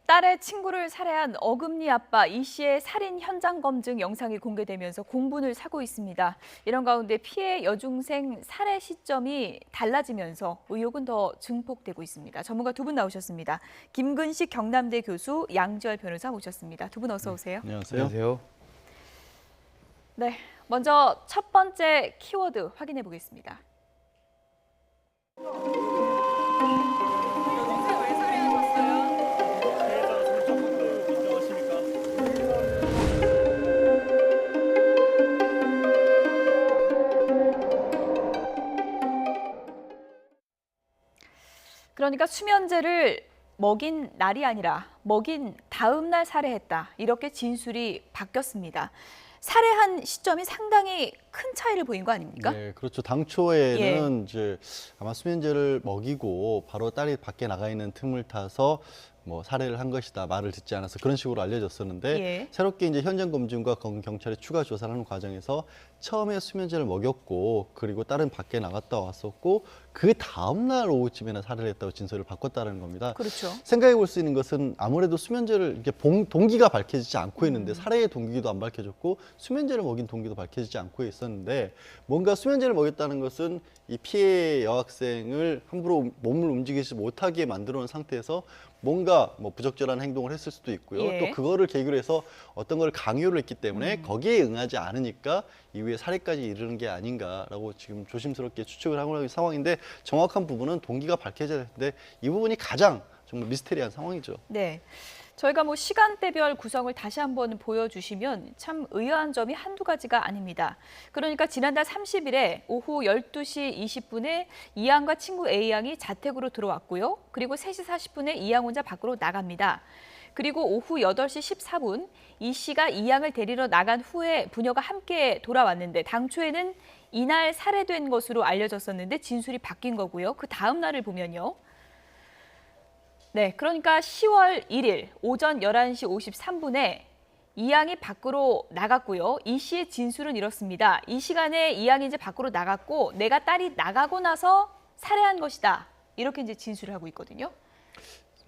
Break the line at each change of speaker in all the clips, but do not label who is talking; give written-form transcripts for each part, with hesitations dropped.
딸의 친구를 살해한 어금니 아빠 이 씨의 살인 현장 검증 영상이 공개되면서 공분을 사고 있습니다. 이런 가운데 피해 여중생 살해 시점이 달라지면서 의혹은 더 증폭되고 있습니다. 전문가 두 분 나오셨습니다. 김근식 경남대 교수, 양지열 변호사 모셨습니다. 두 분 어서 오세요.
안녕하세요.
안녕하세요.
네, 먼저 첫 번째 키워드 확인해 보겠습니다. 그러니까 수면제를 먹인 날이 아니라 먹인 다음 날 살해했다. 이렇게 진술이 바뀌었습니다. 살해한 시점이 상당히 큰 차이를 보인 거 아닙니까?
네, 그렇죠. 당초에는 이제 아마 수면제를 먹이고 바로 딸이 밖에 나가 있는 틈을 타서 뭐 살해를 한 것이다, 말을 듣지 않아서 그런 식으로 알려졌었는데
예.
새롭게 이제 현장 검증과 경찰의 추가 조사를 하는 과정에서 처음에 수면제를 먹였고 그리고 딸은 밖에 나갔다 왔었고 그 다음 날 오후쯤에나 살해를 했다고 진술을 바꿨다는 겁니다.
그렇죠.
생각해 볼 수 있는 것은 아무래도 수면제를 이렇게 동기가 밝혀지지 않고 있는데 살해의 동기도 안 밝혀졌고 수면제를 먹인 동기도 밝혀지지 않고 있었는데 뭔가 수면제를 먹였다는 것은 이 피해 여학생을 함부로 몸을 움직이지 못하게 만들어 놓은 상태에서 뭔가 뭐 부적절한 행동을 했을 수도 있고요.
예.
또 그거를 계기로 해서 어떤 걸 강요를 했기 때문에 거기에 응하지 않으니까 이후에 살해까지 이르는 게 아닌가라고 지금 조심스럽게 추측을 하고 있는 상황인데 정확한 부분은 동기가 밝혀져야 되는데 이 부분이 가장 정말 미스테리한 상황이죠.
네. 저희가 뭐 시간대별 구성을 다시 한번 보여주시면 참 의아한 점이 한두 가지가 아닙니다. 그러니까 지난달 30일에 오후 12시 20분에 이양과 친구 A양이 자택으로 들어왔고요. 그리고 3시 40분에 이양 혼자 밖으로 나갑니다. 그리고 오후 8시 14분 이 씨가 이양을 데리러 나간 후에 부녀가 함께 돌아왔는데 당초에는 이날 살해된 것으로 알려졌었는데 진술이 바뀐 거고요. 그 다음 날을 보면요. 네, 그러니까 10월 1일 오전 11시 53분에 이양이 밖으로 나갔고요. 이 씨의 진술은 이렇습니다. 이 시간에 이양이 이제 밖으로 나갔고 내가 딸이 나가고 나서 살해한 것이다. 이렇게 이제 진술을 하고 있거든요.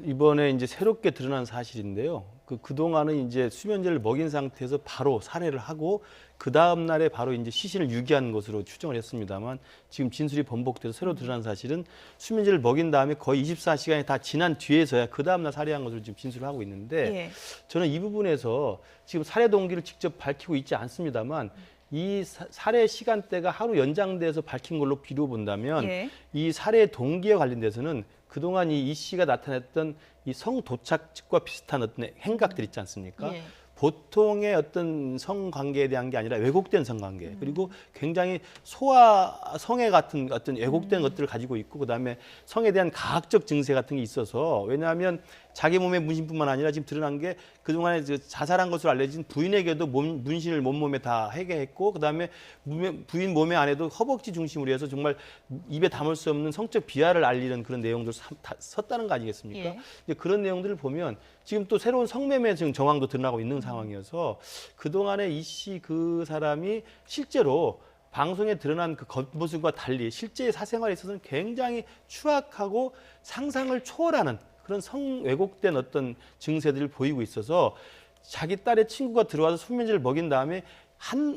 이번에 이제 새롭게 드러난 사실인데요. 그동안은 이제 수면제를 먹인 상태에서 바로 살해를 하고 그 다음 날에 바로 이제 시신을 유기한 것으로 추정을 했습니다만 지금 진술이 번복돼서 새로 드러난 사실은 수면제를 먹인 다음에 거의 24시간이 다 지난 뒤에서야 그 다음 날 살해한 것으로 지금 진술을 하고 있는데
예.
저는 이 부분에서 지금 살해 동기를 직접 밝히고 있지 않습니다만 이 살해 시간대가 하루 연장돼서 밝힌 걸로 비로 본다면
예.
이 살해 동기에 관련돼서는 그동안 이 씨가 나타냈던 이 성도착증과 비슷한 어떤 행각들 있지 않습니까?
예.
보통의 어떤 성관계에 대한 게 아니라 왜곡된 성관계 그리고 굉장히 소아 성애 같은 어떤 왜곡된 것들을 가지고 있고 그다음에 성에 대한 가학적 증세 같은 게 있어서 왜냐하면 자기 몸의 문신뿐만 아니라 지금 드러난 게 그동안에 자살한 것으로 알려진 부인에게도 문신을 몸에 다 하게 했고 그다음에 부인 몸에 안에도 허벅지 중심으로 해서 정말 입에 담을 수 없는 성적 비하를 알리는 그런 내용들 섰다는 거 아니겠습니까?
예.
이제 그런 내용들을 보면 지금 또 새로운 성매매 지금 정황도 드러나고 있는 상황이어서 그동안에 이 씨 그 사람이 실제로 방송에 드러난 그 겉모습과 달리 실제 사생활에 있어서는 굉장히 추악하고 상상을 초월하는 그런 성 왜곡된 어떤 증세들을 보이고 있어서 자기 딸의 친구가 들어와서 수면제를 먹인 다음에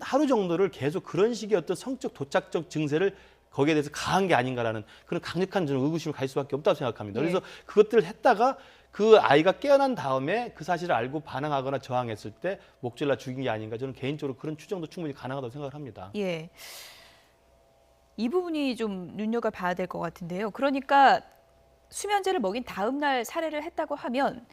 하루 정도를 계속 그런 식의 어떤 성적 도착적 증세를 거기에 대해서 가한 게 아닌가라는 그런 강력한 저는 의구심을 가질 수밖에 없다고 생각합니다. 그래서 그것들을 했다가 그 아이가 깨어난 다음에 그 사실을 알고 반항하거나 저항했을 때 목졸라 죽인 게 아닌가 저는 개인적으로 그런 추정도 충분히 가능하다고 생각을 합니다.
예. 이 부분이 좀 눈여겨봐야 될 것 같은데요. 그러니까 수면제를 먹인 다음 날 살해를 했다고 하면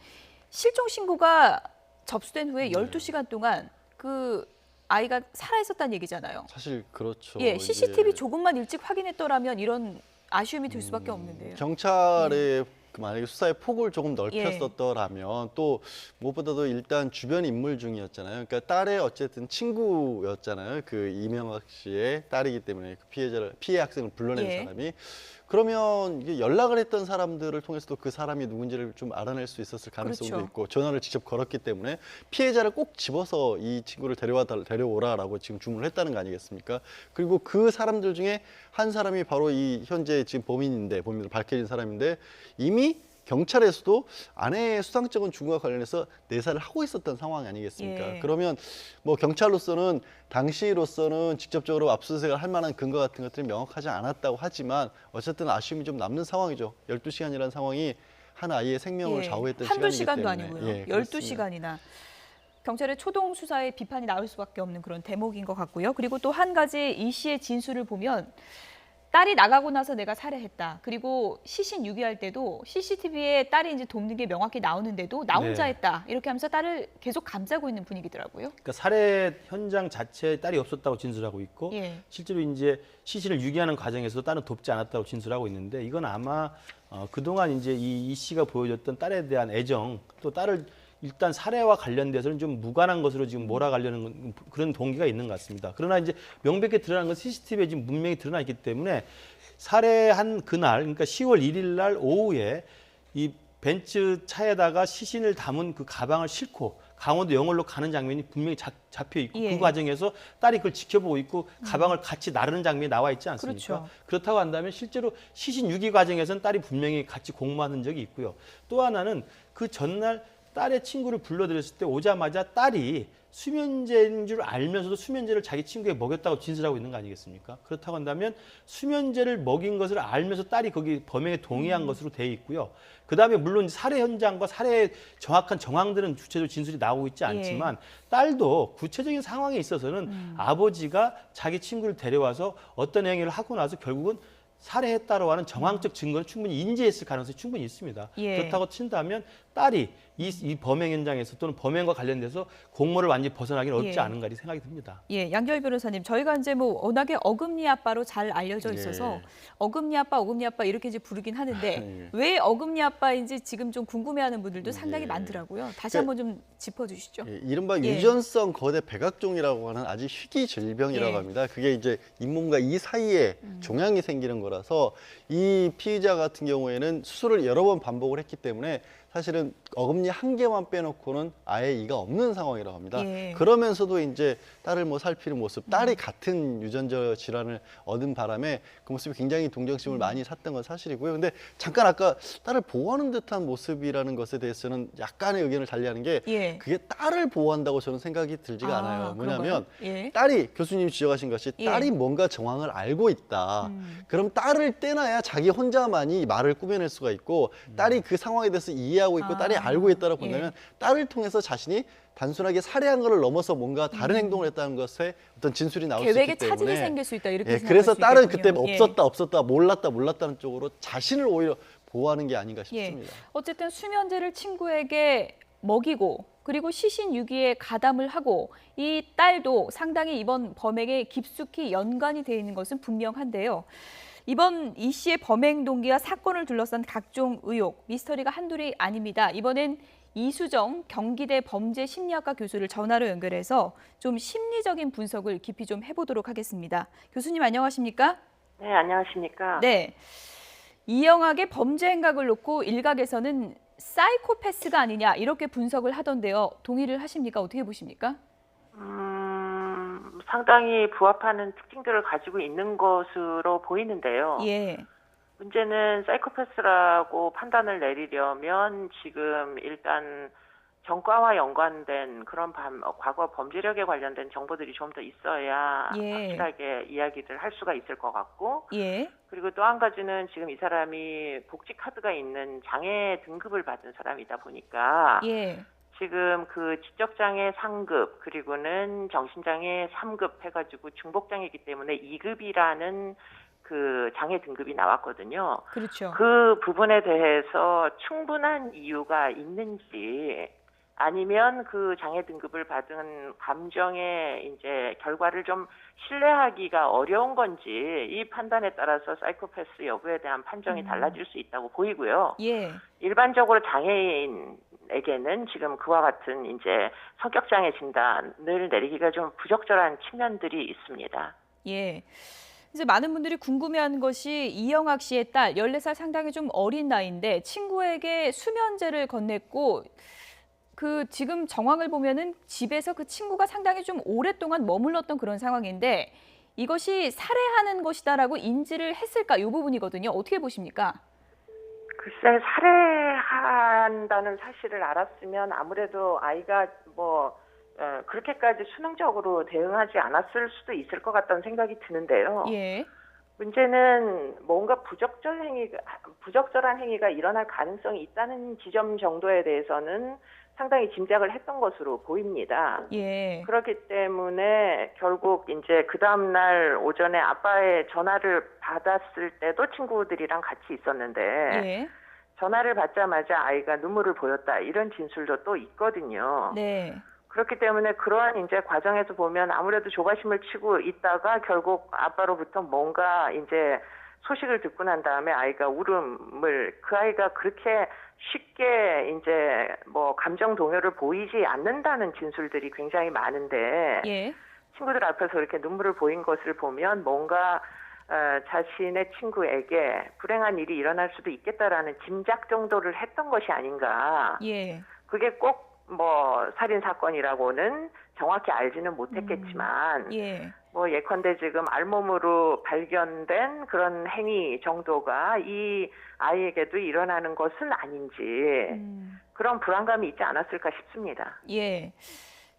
실종 신고가 접수된 후에 12시간 동안 그 아이가 살아있었다는 얘기잖아요.
사실 그렇죠.
예, CCTV
이제
조금만 일찍 확인했더라면 이런 아쉬움이 들 수밖에 없는데요.
경찰의 그 만약에 수사의 폭을 조금 넓혔었더라면 또 무엇보다도 일단 주변 인물 중이었잖아요. 그러니까 딸의 어쨌든 친구였잖아요. 그 이명학 씨의 딸이기 때문에 그 피해 학생을 불러낸
예.
사람이 그러면 이게 연락을 했던 사람들을 통해서도 그 사람이 누군지를 좀 알아낼 수 있었을 가능성도
그렇죠.
있고 전화를 직접 걸었기 때문에 피해자를 꼭 집어서 이 친구를 데려오라라고 지금 주문을 했다는 거 아니겠습니까? 그리고 그 사람들 중에 한 사람이 바로 이 현재 지금 범인으로 밝혀진 사람인데 이미 경찰에서도 아내의 수상쩍은 죽음과 관련해서 내사를 하고 있었던 상황이 아니겠습니까?
예.
그러면 뭐 경찰로서는 당시로서는 직접적으로 압수수색을 할 만한 근거 같은 것들이 명확하지 않았다고 하지만 어쨌든 아쉬움이 좀 남는 상황이죠. 12시간이라는 상황이 한 아이의 생명을 좌우했던
한두
시간이기
시간도
때문에.
아니고요.
예, 그렇습니다.
12시간이나. 경찰의 초동 수사에 비판이 나올 수밖에 없는 그런 대목인 것 같고요. 그리고 또 한 가지 이 씨의 진술을 보면 딸이 나가고 나서 내가 살해했다. 그리고 시신 유기할 때도 CCTV에 딸이 이제 돕는 게 명확히 나오는데도 나 혼자
네.
했다. 이렇게 하면서 딸을 계속 감싸고 있는 분위기더라고요.
그러니까 살해 현장 자체에 딸이 없었다고 진술하고 있고
예.
실제로 이제 시신을 유기하는 과정에서도 딸은 돕지 않았다고 진술하고 있는데 이건 아마 그동안 이제 이 씨가 보여줬던 딸에 대한 애정 또 딸을 일단 살해와 관련돼서는 좀 무관한 것으로 지금 몰아가려는 그런 동기가 있는 것 같습니다. 그러나 이제 명백히 드러난 건 CCTV에 지금 분명히 드러나 있기 때문에 살해한 그날, 그러니까 10월 1일 날 오후에 이 벤츠 차에다가 시신을 담은 그 가방을 싣고 강원도 영월로 가는 장면이 분명히 잡혀 있고
예.
그 과정에서 딸이 그걸 지켜보고 있고 가방을 같이 나르는 장면이 나와 있지 않습니까?
그렇죠.
그렇다고 한다면 실제로 시신 유기 과정에서는 딸이 분명히 같이 공모한 적이 있고요. 또 하나는 그 전날 딸의 친구를 불러들였을 때 오자마자 딸이 수면제인 줄 알면서도 수면제를 자기 친구에게 먹였다고 진술하고 있는 거 아니겠습니까? 그렇다고 한다면 수면제를 먹인 것을 알면서 딸이 거기 범행에 동의한 것으로 돼 있고요. 그다음에 물론 살해 현장과 살해의 정확한 정황들은 구체적으로 진술이 나오고 있지 않지만 딸도 구체적인 상황에 있어서는 아버지가 자기 친구를 데려와서 어떤 행위를 하고 나서 결국은 살해했다고 하는 정황적 증거는 충분히 인지했을 가능성이 충분히 있습니다.
예.
그렇다고 친다면 딸이 이 범행 현장에서 또는 범행과 관련돼서 공모를 완전히 벗어나기는 어렵지
예.
않은가 이 생각이 듭니다.
예, 양결 변호사님, 저희가 이제 뭐 워낙에 어금니 아빠로 잘 알려져 있어서
예.
어금니 아빠 이렇게 이제 부르긴 하는데
예.
왜 어금니 아빠인지 지금 좀 궁금해하는 분들도 상당히
예.
많더라고요. 다시
그러니까
한번 좀 짚어주시죠.
예, 이른바
예.
유전성 거대 백악종이라고 하는 아주 희귀 질병이라고
예.
합니다. 그게 이제 잇몸과 이 사이에 종양이 생기는 거라서 이 피의자 같은 경우에는 수술을 여러 번 반복을 했기 때문에 사실은 어금니 한 개만 빼놓고는 아예 이가 없는 상황이라고 합니다.
예.
그러면서도 이제 딸을 뭐 살피는 모습, 딸이 같은 유전자 질환을 얻은 바람에 그 모습이 굉장히 동정심을 많이 샀던 건 사실이고요. 근데 잠깐 아까 딸을 보호하는 듯한 모습이라는 것에 대해서는 약간의 의견을 달리하는 게
예.
그게 딸을 보호한다고 저는 생각이 들지가 않아요. 뭐냐면
예.
딸이 교수님이 지적하신 것이
예.
딸이 뭔가 정황을 알고 있다. 그럼 딸을 떼놔야 자기 혼자만이 말을 꾸며낼 수가 있고 딸이 그 상황에 대해서 이해하고 있고 딸이 알고 있다라고 본다면 딸을 통해서 자신이 단순하게 살해한 것을 넘어서 뭔가 다른 행동을 했다는 것에 어떤 진술이 나올 수 있기
계획에
때문에
차질이 생길 수 있다 이렇게
예,
생각할
그래서
수
딸은
있겠군요.
그때
예.
없었다 몰랐다는 쪽으로 자신을 오히려 보호하는 게 아닌가
예.
싶습니다.
어쨌든 수면제를 친구에게 먹이고 그리고 시신 유기에 가담을 하고 이 딸도 상당히 이번 범행에 깊숙이 연관이 돼 있는 것은 분명한데요. 이번 이 씨의 범행 동기와 사건을 둘러싼 각종 의혹, 미스터리가 한둘이 아닙니다. 이번엔 이수정 경기대 범죄심리학과 교수를 전화로 연결해서 좀 심리적인 분석을 깊이 좀 해보도록 하겠습니다. 교수님 안녕하십니까?
네, 안녕하십니까?
네. 이영학의 범죄 행각을 놓고 일각에서는 사이코패스가 아니냐 이렇게 분석을 하던데요. 동의를 하십니까? 어떻게 보십니까?
상당히 부합하는 특징들을 가지고 있는 것으로 보이는데요.
예.
문제는 사이코패스라고 판단을 내리려면 지금 일단 전과와 연관된 그런 과거 범죄력에 관련된 정보들이 좀 더 있어야
예.
확실하게 이야기를 할 수가 있을 것 같고,
예.
그리고 또 한 가지는 지금 이 사람이 복지 카드가 있는 장애 등급을 받은 사람이다 보니까
예.
지금 그 지적장애 상급 그리고는 정신장애 3급 해가지고 중복장애이기 때문에 2급이라는 그 장애 등급이 나왔거든요.
그렇죠.
그 부분에 대해서 충분한 이유가 있는지 아니면 그 장애 등급을 받은 감정의 이제 결과를 좀 신뢰하기가 어려운 건지 이 판단에 따라서 사이코패스 여부에 대한 판정이 달라질 수 있다고 보이고요.
예.
일반적으로 장애인에게는 지금 그와 같은 이제 성격장애 진단을 내리기가 좀 부적절한 측면들이 있습니다.
예. 이제 많은 분들이 궁금해하는 것이 이영학 씨의 딸 14살 상당히 좀 어린 나이인데 친구에게 수면제를 건넸고 그 지금 정황을 보면은 집에서 그 친구가 상당히 좀 오랫동안 머물렀던 그런 상황인데 이것이 살해하는 것이다라고 인지를 했을까 이 부분이거든요. 어떻게 보십니까?
글쎄 한다는 사실을 알았으면 아무래도 아이가 뭐 그렇게까지 수능적으로 대응하지 않았을 수도 있을 것 같다는 생각이 드는데요.
예.
문제는 뭔가 부적절한 행위가 일어날 가능성이 있다는 지점 정도에 대해서는 상당히 짐작을 했던 것으로 보입니다.
예.
그렇기 때문에 결국 이제 그 다음날 오전에 아빠의 전화를 받았을 때도 친구들이랑 같이 있었는데
예.
전화를 받자마자 아이가 눈물을 보였다 이런 진술도 또 있거든요.
네.
그렇기 때문에 그러한 이제 과정에서 보면 아무래도 조바심을 치고 있다가 결국 아빠로부터 뭔가 이제 소식을 듣고 난 다음에 아이가 울음을 그 아이가 그렇게 쉽게 이제 뭐 감정 동요를 보이지 않는다는 진술들이 굉장히 많은데
예.
친구들 앞에서 이렇게 눈물을 보인 것을 보면 뭔가 자신의 친구에게 불행한 일이 일어날 수도 있겠다라는 짐작 정도를 했던 것이 아닌가.
예.
그게 꼭 뭐 살인 사건이라고는 정확히 알지는 못했겠지만
예.
뭐 예컨대 지금 알몸으로 발견된 그런 행위 정도가 이 아이에게도 일어나는 것은 아닌지 그런 불안감이 있지 않았을까 싶습니다.
예.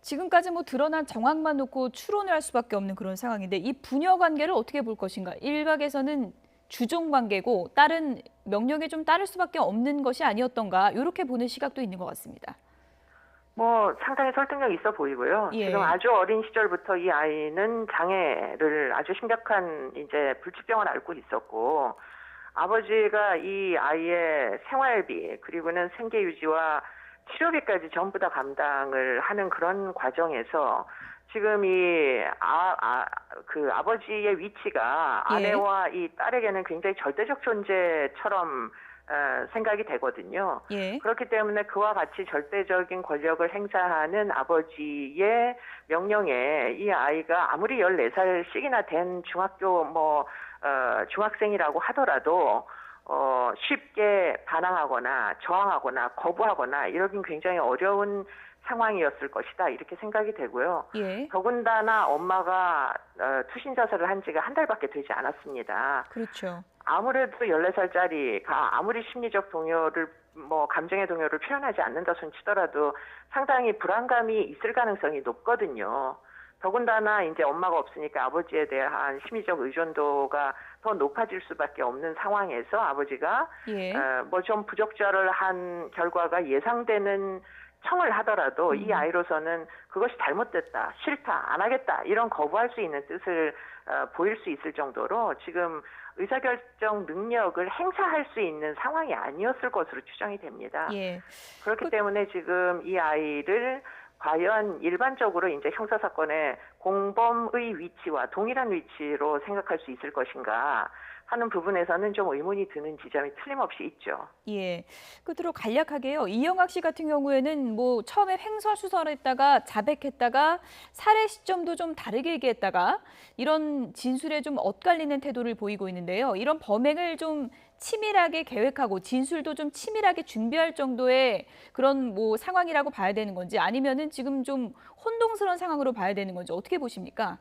지금까지 뭐 드러난 정황만 놓고 추론을 할 수밖에 없는 그런 상황인데 이 부녀 관계를 어떻게 볼 것인가? 일각에서는 주종 관계고 다른 명령에 좀 따를 수밖에 없는 것이 아니었던가 이렇게 보는 시각도 있는 것 같습니다.
뭐 상당히 설득력 있어 보이고요.
예.
지금 아주 어린 시절부터 이 아이는 장애를 아주 심각한 이제 불치병을 앓고 있었고 아버지가 이 아이의 생활비 그리고는 생계 유지와 치료비까지 전부 다 감당을 하는 그런 과정에서 지금 그 아버지의 위치가
예.
아내와 이 딸에게는 굉장히 절대적 존재처럼 생각이 되거든요.
예.
그렇기 때문에 그와 같이 절대적인 권력을 행사하는 아버지의 명령에 이 아이가 아무리 14살씩이나 된 중학생이라고 하더라도 쉽게 반항하거나 저항하거나 거부하거나 이러긴 굉장히 어려운 상황이었을 것이다 이렇게 생각이 되고요.
예.
더군다나 엄마가 투신 자살을 한 지가 한 달밖에 되지 않았습니다.
그렇죠.
아무래도 14살짜리가 아무리 심리적 동요를 감정의 동요를 표현하지 않는다 손 치더라도 상당히 불안감이 있을 가능성이 높거든요. 더군다나 이제 엄마가 없으니까 아버지에 대한 심리적 의존도가 더 높아질 수밖에 없는 상황에서 아버지가
예.
좀 부적절을 한 결과가 예상되는 청을 하더라도 이 아이로서는 그것이 잘못됐다, 싫다, 안 하겠다 이런 거부할 수 있는 뜻을 보일 수 있을 정도로 지금 의사결정 능력을 행사할 수 있는 상황이 아니었을 것으로 추정이 됩니다.
예.
그렇기 때문에 지금 이 아이를 과연 일반적으로 이제 형사사건의 공범의 위치와 동일한 위치로 생각할 수 있을 것인가 하는 부분에서는 좀 의문이 드는 지점이 틀림없이 있죠.
예. 끝으로 간략하게요. 이영학 씨 같은 경우에는 뭐 처음에 횡설수설했다가 자백했다가 살해 시점도 좀 다르게 얘기했다가 이런 진술에 좀 엇갈리는 태도를 보이고 있는데요. 이런 범행을 좀 치밀하게 계획하고 진술도 좀 치밀하게 준비할 정도의 그런 뭐 상황이라고 봐야 되는 건지 아니면은 지금 좀 혼동스러운 상황으로 봐야 되는 건지 어떻게 보십니까?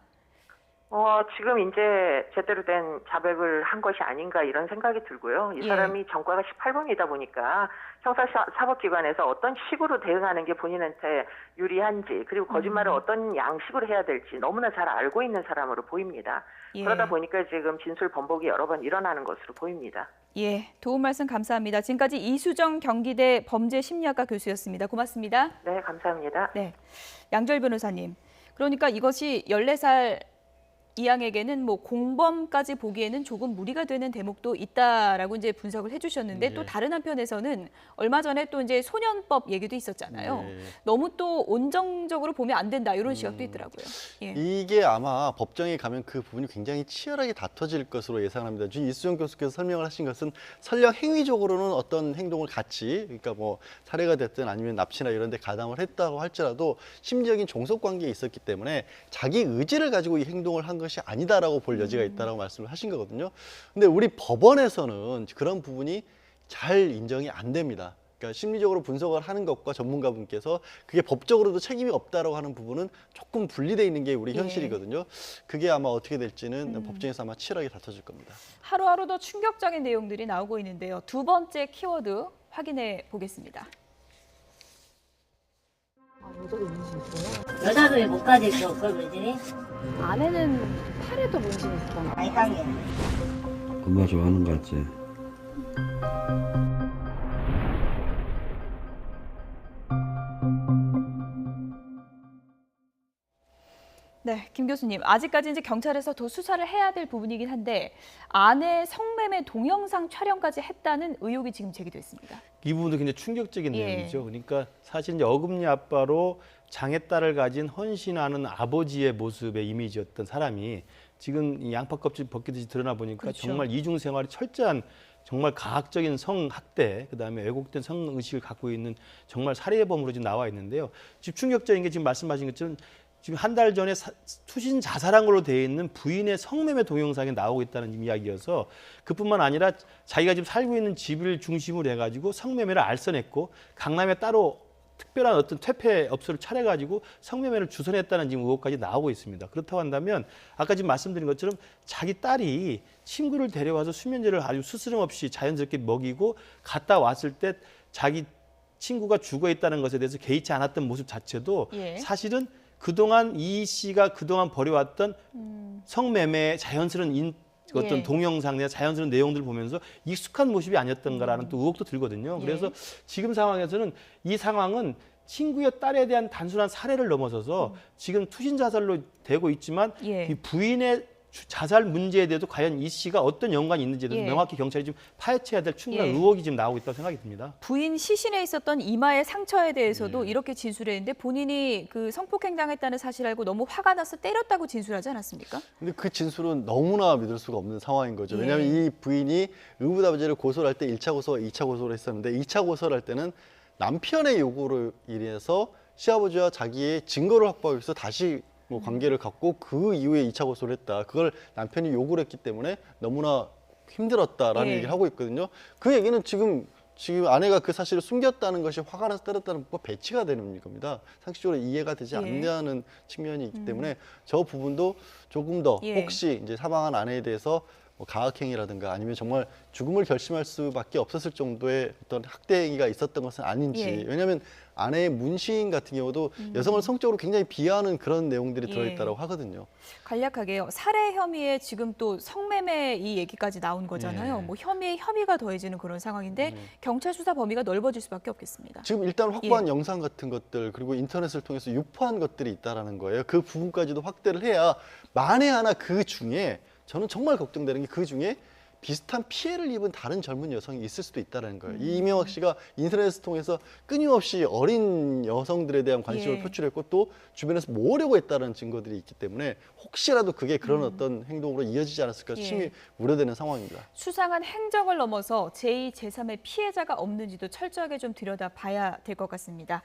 지금 이제 제대로 된 자백을 한 것이 아닌가 이런 생각이 들고요. 이 사람이 전과가 18범이다 보니까 형사사법기관에서 어떤 식으로 대응하는 게 본인한테 유리한지 그리고 거짓말을 어떤 양식으로 해야 될지 너무나 잘 알고 있는 사람으로 보입니다.
예.
그러다 보니까 지금 진술 번복이 여러 번 일어나는 것으로 보입니다.
예, 도움 말씀 감사합니다. 지금까지 이수정 경기대 범죄심리학과 교수였습니다. 고맙습니다.
네, 감사합니다.
네, 양절 변호사님. 그러니까 이것이 14살 이양에게는 뭐 공범까지 보기에는 조금 무리가 되는 대목도 있다라고 이제 분석을 해주셨는데 또 다른 한편에서는 얼마 전에 또 이제 소년법 얘기도 있었잖아요. 너무 또 온정적으로 보면 안 된다 이런 시각도 있더라고요. 예.
이게 아마 법정에 가면 그 부분이 굉장히 치열하게 다퉈질 것으로 예상합니다. 지금 이수정 교수께서 설명을 하신 것은 설령 행위적으로는 어떤 행동을 같이 그러니까 뭐 살해가 됐든 아니면 납치나 이런 데 가담을 했다고 할지라도 심리적인 종속 관계에 있었기 때문에 자기 의지를 가지고 이 행동을 한 것이 아니다라고 볼 여지가 있다라고 말씀을 하신 거거든요. 근데 우리 법원에서는 그런 부분이 잘 인정이 안 됩니다. 그러니까 심리적으로 분석을 하는 것과 전문가분께서 그게 법적으로도 책임이 없다라고 하는 부분은 조금 분리돼 있는 게 우리
예.
현실이거든요. 그게 아마 어떻게 될지는 법정에서 아마 치열하게 다퉈질 겁니다.
하루하루 더 충격적인 내용들이 나오고 있는데요. 두 번째 키워드 확인해 보겠습니다.
여자도 왜 목까지 있어? 그걸 문진이?
아내는 팔에도 문신이 있었잖아.
아니 땅에.
엄마 좋아하는 거 같지?
네, 김 교수님. 아직까지 이제 경찰에서 더 수사를 해야 될 부분이긴 한데 아내 성매매 동영상 촬영까지 했다는 의혹이 지금 제기됐습니다.
이 부분도 굉장히 충격적인
예.
내용이죠. 그러니까 사실 이제 어금니 아빠로 장애딸을 가진 헌신하는 아버지의 모습의 이미지였던 사람이 지금 이 양파 껍질 벗기듯이 드러나 보니까
그렇죠.
정말 이중 생활이 철저한 정말 가학적인 성학대, 그다음에 왜곡된 성의식을 갖고 있는 정말 살해범으로 지금 나와 있는데요. 지금 충격적인 게 지금 말씀하신 것처럼 지금 한 달 전에 투신 자살한 걸로 되어 있는 부인의 성매매 동영상이 나오고 있다는 이야기여서 그뿐만 아니라 자기가 지금 살고 있는 집을 중심으로 해가지고 성매매를 알선했고 강남에 따로 특별한 어떤 퇴폐 업소를 차려가지고 성매매를 주선했다는 지금 의혹까지 나오고 있습니다. 그렇다고 한다면 아까 지금 말씀드린 것처럼 자기 딸이 친구를 데려와서 수면제를 아주 스스럼 없이 자연스럽게 먹이고 갔다 왔을 때 자기 친구가 죽어 있다는 것에 대해서 개의치 않았던 모습 자체도
예.
사실은 그동안 이 씨가 그동안 벌여왔던 성매매 자연스러운 어떤
예.
동영상이나 자연스러운 내용들을 보면서 익숙한 모습이 아니었던가라는 또 의혹도 들거든요.
예.
그래서 지금 상황에서는 이 상황은 친구의 딸에 대한 단순한 살해를 넘어서서 지금 투신 자살로 되고 있지만
예.
이 부인의 자살 문제에 대해서 과연 이 씨가 어떤 연관이 있는지에 대해서
예.
명확히 경찰이 지금 파헤쳐야 될 충분한
예.
의혹이 지금 나오고 있다고 생각이 듭니다.
부인 시신에 있었던 이마의 상처에 대해서도
예.
이렇게 진술했는데 본인이 그 성폭행당했다는 사실 알고 너무 화가 나서 때렸다고 진술하지 않았습니까?
근데 그 진술은 너무나 믿을 수가 없는 상황인 거죠.
예.
왜냐하면 이 부인이 의붓아버지를 고소를 할 때 1차 고소, 2차 고소를 했었는데 2차 고소를 할 때는 남편의 요구로 인해서 시아버지와 자기의 증거를 확보하기 위해서 다시 뭐 관계를 갖고 그 이후에 2차 고소를 했다. 그걸 남편이 요구를 했기 때문에 너무나 힘들었다라는
예.
얘기를 하고 있거든요. 그 얘기는 지금 아내가 그 사실을 숨겼다는 것이 화가 나서 때렸다는 것과 배치가 되는 겁니다. 상식적으로 이해가 되지
예.
않는 측면이 있기 때문에 저 부분도 조금 더
예.
혹시 이제 사망한 아내에 대해서 뭐 가학행위라든가 아니면 정말 죽음을 결심할 수밖에 없었을 정도의 어떤 학대 행위가 있었던 것은 아닌지.
예.
왜냐하면 아내의 문시인 같은 경우도 여성을 성적으로 굉장히 비하하는 그런 내용들이
예.
들어있다고 하거든요.
간략하게요. 살해 혐의에 지금 또 성매매 이 얘기까지 나온 거잖아요.
네.
뭐 혐의에 혐의가 더해지는 그런 상황인데 경찰 수사 범위가 넓어질 수밖에 없겠습니다.
지금 일단 확보한
예.
영상 같은 것들 그리고 인터넷을 통해서 유포한 것들이 있다라는 거예요. 그 부분까지도 확대를 해야 만에 하나 그 중에 저는 정말 걱정되는 게 그 중에 비슷한 피해를 입은 다른 젊은 여성이 있을 수도 있다는 거예요. 이 이명학 씨가 인터넷을 통해서 끊임없이 어린 여성들에 대한 관심을
예.
표출했고 또 주변에서 모으려고 했다는 증거들이 있기 때문에 혹시라도 그게 그런 어떤 행동으로 이어지지 않았을까
예.
심히 우려되는 상황입니다.
수상한 행적을 넘어서 제2, 제3의 피해자가 없는지도 철저하게 좀 들여다봐야 될 것 같습니다.